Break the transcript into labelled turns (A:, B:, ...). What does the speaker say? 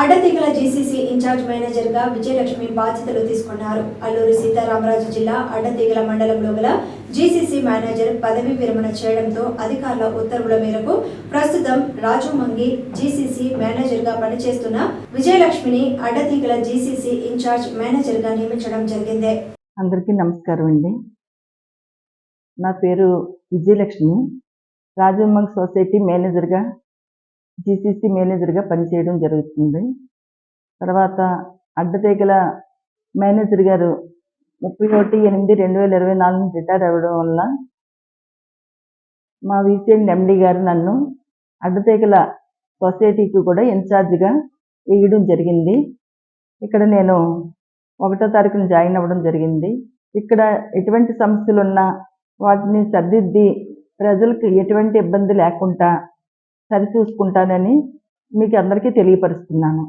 A: Addateegala GCC incharge మేనేజర్గా విజయలక్ష్మి బాధ్యతలు తీసుకున్నారు. అల్లూరి సీతారామరాజు జిల్లా అడ్డతీగల మండలంలో గల జీసీసీ మేనేజర్ పదవీ విరమణ చేయడంతో అధికారుల ఉత్తర్వుల మేరకు ప్రస్తుతం రాజు మంగి జీసీసీ మేనేజర్గా పనిచేస్తున్న విజయలక్ష్మిని అడ్డతీగల జీసీసీ ఇన్ఛార్జ్ మేనేజర్గా నియమించడం జరిగింది.
B: అందరికీ నమస్కారం అండి. నా పేరు విజయలక్ష్మి. రాజు మంగి సొసైటీ మేనేజర్గా జీసీసీ మేనేజర్గా పనిచేయడం జరుగుతుంది. తర్వాత అడ్డతీగల మేనేజర్ గారు 31/8/2024 రిటైర్ అవ్వడం వల్ల మా వీసీఎండ్ ఎండి గారు నన్ను అడ్డతీగల సొసైటీకి కూడా ఇన్ఛార్జిగా వేయడం జరిగింది. ఇక్కడ నేను 1వ తారీఖున జాయిన్ అవ్వడం జరిగింది. ఇక్కడ ఎటువంటి సమస్యలు ఉన్నా వాటిని సరిదిద్ది ప్రజలకు ఎటువంటి ఇబ్బంది లేకుండా సరిచూసుకుంటానని మీకు అందరికీ తెలియపరుస్తున్నాను.